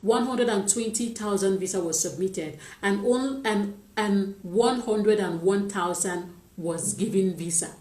120,000 visa was submitted, and 101,000 was given visa.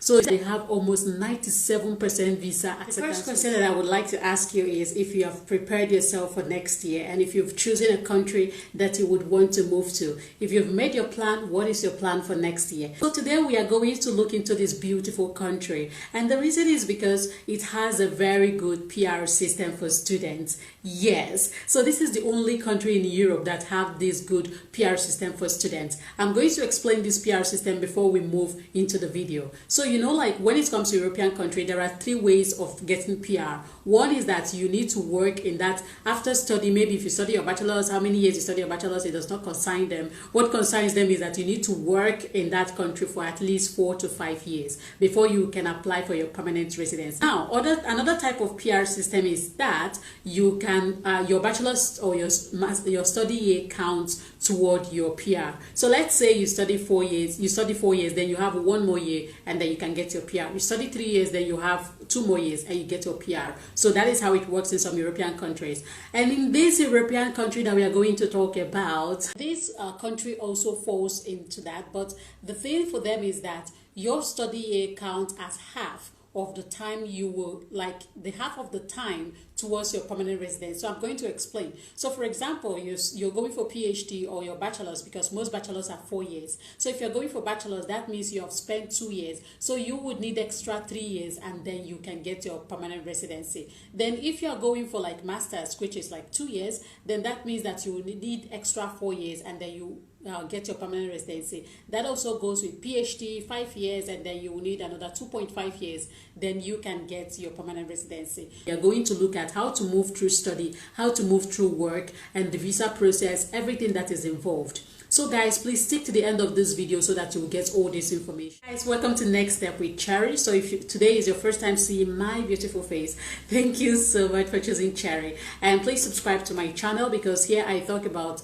So they have almost 97% visa acceptance. The first question that I would like to ask you is if you have prepared yourself for next year, and if you've chosen a country that you would want to move to. If you've made your plan, what is your plan for next year? So today we are going to look into this beautiful country, and the reason is because it has a very good PR system for students. Yes, so this is the only country in Europe that have this good PR system for students. I'm going to explain this PR system before we move into the video. So you know, like when it comes to European country, there are 3 ways of getting PR. One is that you need to work in that after study. Maybe if you study your bachelor's, how many years you study your bachelor's, it does not concern them. What concerns them is that you need to work in that country for at least 4 to 5 years before you can apply for your permanent residence. Now, another type of PR system is that you can your bachelor's or your study year counts toward your PR. So let's say you study 4 years, then you have 1 more year, and then you can get your PR. You study 3 years, then you have 2 more years, and you get your PR. So that is how it works in some European countries. And in this European country that we are going to talk about, this country also falls into that. But the thing for them is that your study year counts as half of the time you will, like the half of the time towards your permanent residence. So I'm going to explain. So for example, you're going for PhD or your bachelor's, because most bachelor's are 4 years. So if you're going for bachelor's, that means you have spent 2 years. So you would need extra 3 years, and then you can get your permanent residency. Then if you're going for like master's, which is like 2 years, then that means that you will need extra 4 years, and then you get your permanent residency. That also goes with PhD, 5 years, and then you will need another 2.5 years, then you can get your permanent residency. We are going to look at how to move through study, how to move through work, and the visa process, everything that is involved. So guys, please stick to the end of this video so that you will get all this information. Guys, welcome to Next Step with Cherry. So if today is your first time seeing my beautiful face, thank you so much for choosing Cherry. And please subscribe to my channel, because here I talk about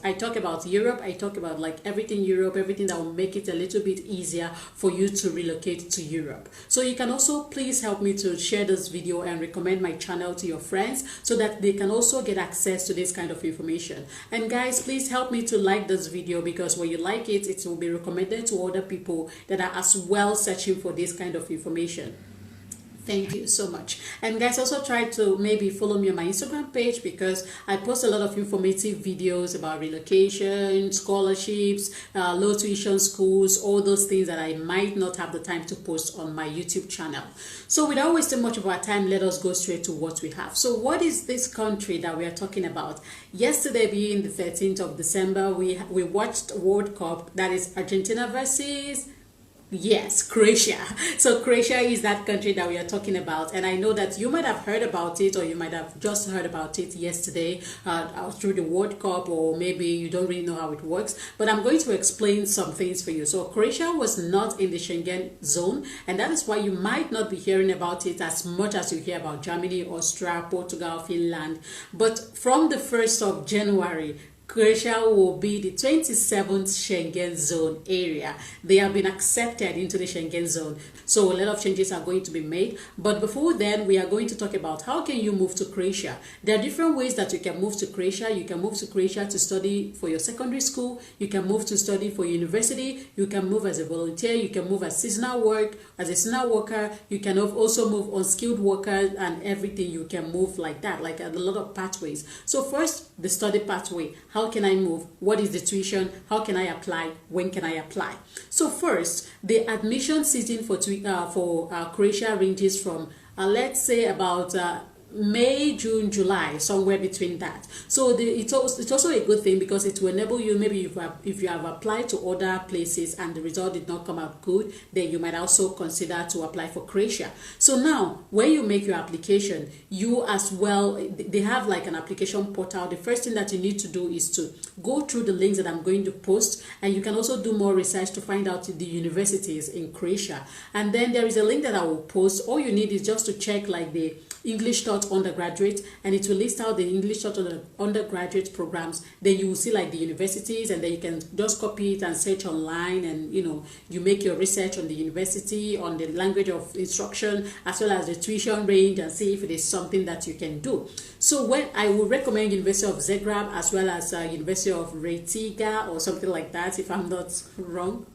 Europe. I talk about like everything Europe, everything that will make it a little bit easier for you to relocate to Europe. So you can also please help me to share this video and recommend my channel to your friends so that they can also get access to this kind of information. And guys, please help me to like this video, because when you like it, it will be recommended to other people that are as well searching for this kind of information. Thank you so much. And guys, also try to maybe follow me on my Instagram page, because I post a lot of informative videos about relocation, scholarships, low tuition schools, all those things that I might not have the time to post on my YouTube channel. So without wasting much of our time, let us go straight to what we have. So what is this country that we are talking about? Yesterday, being the 13th of December, we watched World Cup, that is Argentina versus Croatia. So Croatia is that country that we are talking about, and I know that you might have heard about it, or you might have just heard about it yesterday through the World Cup, or maybe you don't really know how it works, but I'm going to explain some things for you. So Croatia was not in the Schengen zone, and that is why you might not be hearing about it as much as you hear about Germany, Austria, Portugal, Finland. But from the 1st of January, Croatia will be the 27th Schengen zone area. They have been accepted into the Schengen zone. So a lot of changes are going to be made. But before then, we are going to talk about how can you move to Croatia. There are different ways that you can move to Croatia. You can move to Croatia to study for your secondary school. You can move to study for university. You can move as a volunteer. You can move as seasonal work, as a seasonal worker. You can also move unskilled workers and everything. You can move like that, like a lot of pathways. So first, the study pathway. How can I move? What is the tuition? How can I apply? When can I apply? So first, the admission season for Croatia ranges from let's say about May, June, July, somewhere between that. So it's also a good thing, because it will enable you, maybe if you have applied to other places and the result did not come out good, then you might also consider to apply for Croatia. So now, when you make your application, you as well, they have like an application portal. The first thing that you need to do is to go through the links that I'm going to post, and you can also do more research to find out the universities in Croatia. And then there is a link that I will post. All you need is just to check like the English taught short undergraduate, and it will list out the English short undergraduate programs. Then you will see like the universities, and then you can just copy it and search online, and you make your research on the university, on the language of instruction, as well as the tuition range, and see if it is something that you can do. So when I would recommend University of Zagreb as well as University of Rijeka or something like that, if I'm not wrong.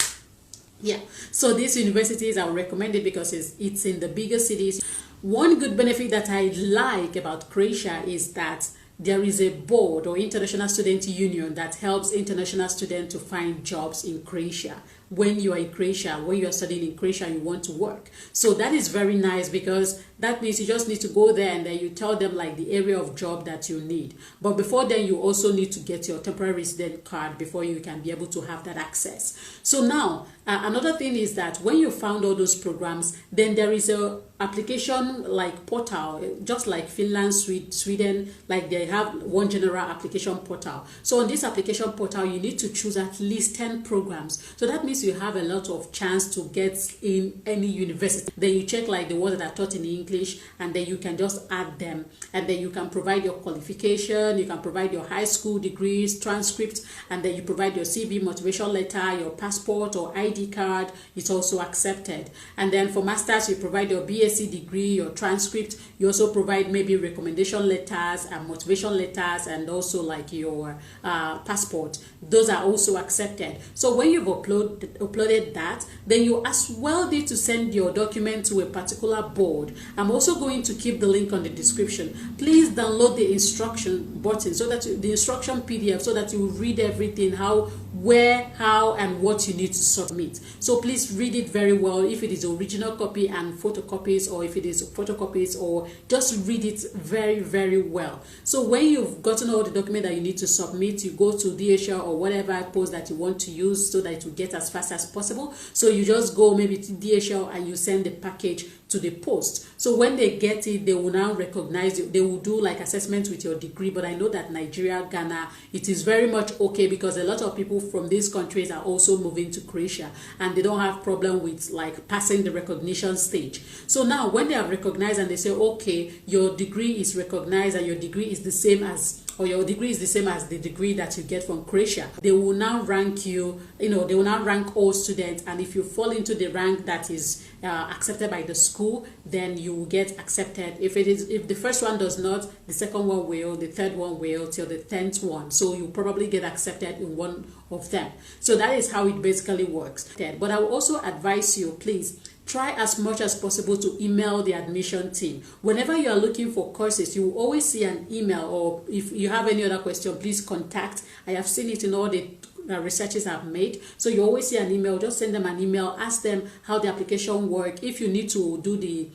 Yeah, so these universities I would recommend it because it's in the bigger cities. One good benefit that I like about Croatia is that there is a board or international student union that helps international students to find jobs in Croatia. When you are in Croatia, when you are studying in Croatia, you want to work. So that is very nice, because that means you just need to go there and then you tell them like the area of job that you need. But before then, you also need to get your temporary resident card before you can be able to have that access. So now, another thing is that when you found all those programs, then there is a application like portal, just like Finland, Sweden, like they have one general application portal. So on this application portal, you need to choose at least 10 programs. So that means you have a lot of chance to get in any university. Then you check like the ones that are taught in English, and then you can just add them, and then you can provide your qualification, you can provide your high school degrees, transcripts, and then you provide your CV, motivation letter, your passport or ID card. It's also accepted. And then for masters, you provide your BSc degree, your transcript. You also provide maybe recommendation letters and motivation letters, and also like your passport. Those are also accepted. So when you've uploaded that, then you as well need to send your document to a particular board. I'm also going to keep the link on the description. Please download the instruction button, so that the instruction PDF, so that you read everything, how, where, how, and what you need to submit. So please read it very well, if it is original copy and photocopies, or if it is photocopies, or just read it very, very well. So when you've gotten all the document that you need to submit, you go to DHL or whatever post that you want to use, so that it will get as fast as possible. So you just go maybe to DHL and you send the package to the post. So when they get it, they will now recognize you. They will do like assessments with your degree. But I know that Nigeria, Ghana, it is very much okay, because a lot of people from these countries are also moving to Croatia, and they don't have problem with like passing the recognition stage. So now when they are recognized and they say, okay, your degree is recognized and your degree is the same as, or your degree is the same as the degree that you get from Croatia, they will now rank you, they will now rank all students, and if you fall into the rank that is accepted by the school, then you will get accepted. If the first one does not, the second one will, the third one will, till the 10th one. So you probably get accepted in one of them. So that is how it basically works. But I will also advise you, please, try as much as possible to email the admission team. Whenever you are looking for courses, you will always see an email, or if you have any other question, please contact. I have seen it in all the researches I've made. So you always see an email, just send them an email, ask them how the application works. If you need to do the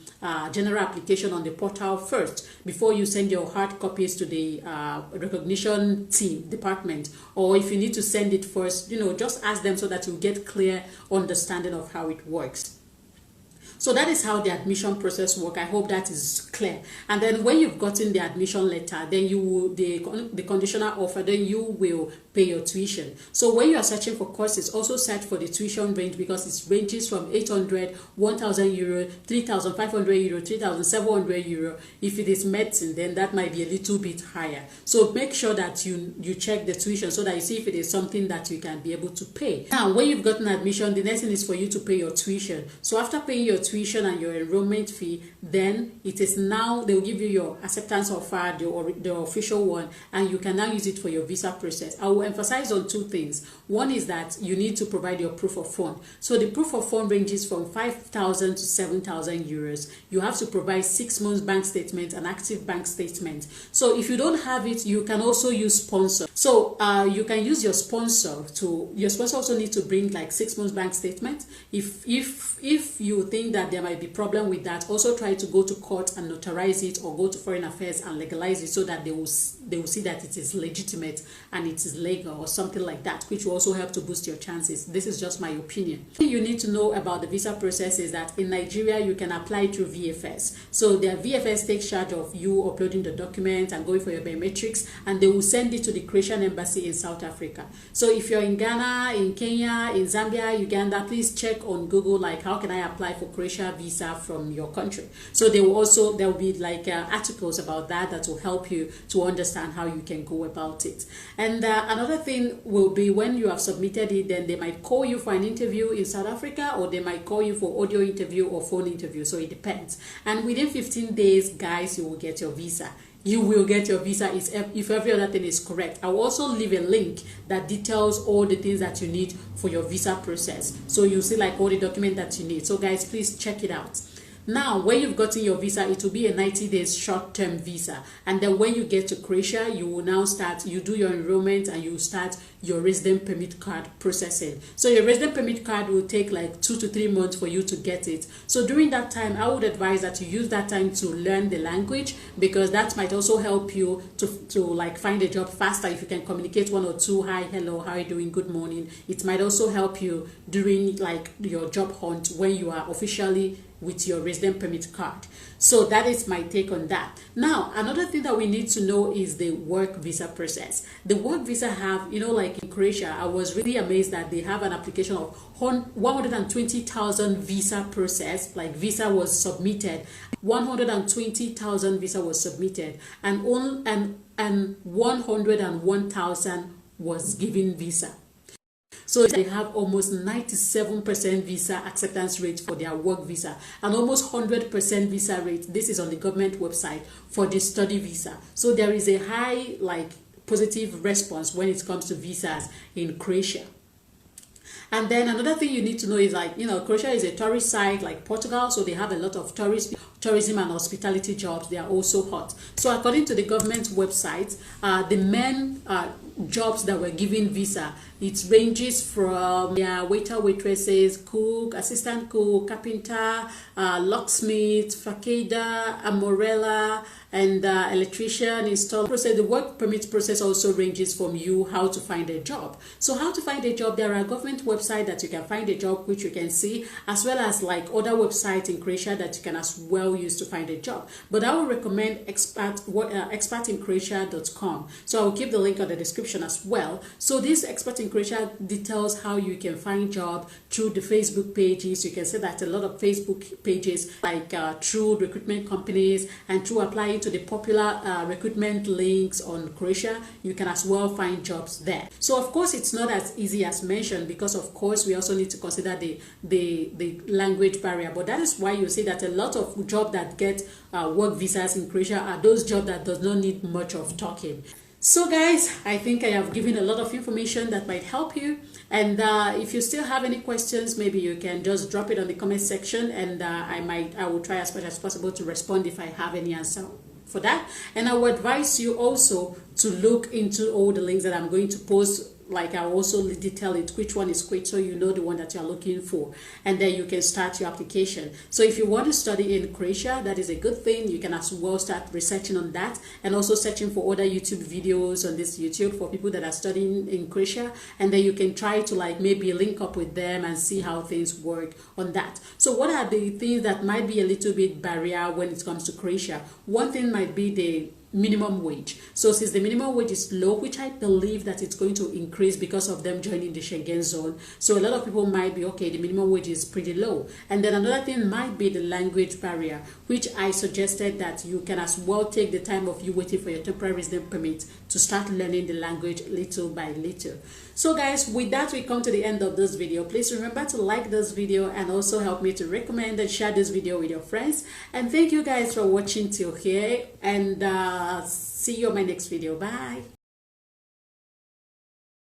general application on the portal first, before you send your hard copies to the recognition team department, or if you need to send it first, just ask them, so that you get clear understanding of how it works. So that is how the admission process works. I hope that is clear. And then when you've gotten the admission letter, then you will, the conditional offer, then you will pay your tuition. So when you are searching for courses, also search for the tuition range, because it ranges from 800, 1,000 euro, 3,500 euro, 3,700 euro. If it is medicine, then that might be a little bit higher. So make sure that you check the tuition, so that you see if it is something that you can be able to pay. Now, when you've gotten admission, the next thing is for you to pay your tuition. So after paying your tuition and your enrollment fee, then it is now, they will give you your acceptance offer, the official one, and you can now use it for your visa process. I will emphasize on two things. One is that you need to provide your proof of fund. So the proof of fund ranges from 5,000 to 7,000 euros. You have to provide 6 months bank statement, an active bank statement. So if you don't have it, you can also use sponsor. So you can use your sponsor also need to bring like 6 months bank statement. If you think that there might be problem with that, also try to go to court and notarize it, or go to Foreign Affairs and legalize it, so that they will see that it is legitimate and it is legal, or something like that, which will also help to boost your chances. This is just my opinion. What you need to know about the visa process is that in Nigeria, you can apply through VFS. So the VFS takes charge of you uploading the document and going for your biometrics, and they will send it to the Croatian embassy in South Africa. So if you're in Ghana, in Kenya, in Zambia, Uganda, please check on Google, like, how can I apply for Croatia Croatia visa from your country. So there will be like articles about that will help you to understand how you can go about it. And another thing will be when you have submitted it, then they might call you for an interview in South Africa, or they might call you for audio interview or phone interview. So it depends. And within 15 days, guys, you will get your visa. You will get your visa if every other thing is correct. I will also leave a link that details all the things that you need for your visa process. So you'll see like all the documents that you need. So guys, please check it out. Now, when you've gotten your visa, it will be a 90 days short-term visa. And then when you get to Croatia, you will now you do your enrollment and you start your resident permit card processing. So your resident permit card will take like 2 to 3 months for you to get it. So during that time, I would advise that you use that time to learn the language, because that might also help you to like find a job faster if you can communicate 1 or 2, hi, hello, how are you doing, good morning. It might also help you during like your job hunt when you are officially with your resident permit card. So that is my take on that. Now, another thing that we need to know is the work visa process. The work visa have, like in Croatia, I was really amazed that they have an application of 120,000 visa process, like visa was submitted. 120,000 visa was submitted, and 101,000 was given visa. So they have almost 97% visa acceptance rate for their work visa and almost 100% visa rate. This is on the government website for the study visa. So there is a high positive response when it comes to visas in Croatia. And then another thing you need to know is Croatia is a tourist site like Portugal, so they have a lot of tourism and hospitality jobs. They are also hot. So according to the government website, the main jobs that were given visa, it ranges from waiter, waitresses, cook, assistant cook, carpenter, locksmith, facada, amorella, and electrician, installer. Process. The work permit process also ranges from you how to find a job. So how to find a job, there are government websites that you can find a job, which you can see, as well as like other websites in Croatia that you can as well use to find a job. But I would recommend expatinCroatia.com. So I will keep the link on the description as well. So this Expat in Croatia details how you can find job through the Facebook pages. You can see that a lot of Facebook pages like through recruitment companies and through applying to the popular recruitment links on Croatia, you can as well find jobs there. So of course it's not as easy as mentioned, because of course we also need to consider the language barrier. But that is why you see that a lot of jobs that get work visas in Croatia are those jobs that does not need much of talking. So guys, I think I have given a lot of information that might help you. And if you still have any questions, maybe you can just drop it on the comment section, and I will try as much as possible to respond if I have any answer for that. And I would advise you also to look into all the links that I'm going to post. Like I also detail it which one is quick, so you know the one that you're looking for, and then you can start your application. So if you want to study in Croatia, that is a good thing. You can as well start researching on that, and also searching for other YouTube videos on this YouTube for people that are studying in Croatia, and then you can try to maybe link up with them and see how things work on that. So what are the things that might be a little bit barrier when it comes to Croatia? One thing might be the minimum wage. So since the minimum wage is low, which I believe that it's going to increase because of them joining the Schengen zone, so a lot of people might be, okay, the minimum wage is pretty low. And then another thing might be the language barrier, which I suggested that you can as well take the time of you waiting for your temporary resident permit to start learning the language little by little. So guys, with that we come to the end of this video. Please remember to like this video and also help me to recommend and share this video with your friends. And thank you guys for watching till here, and see you on my next video. Bye.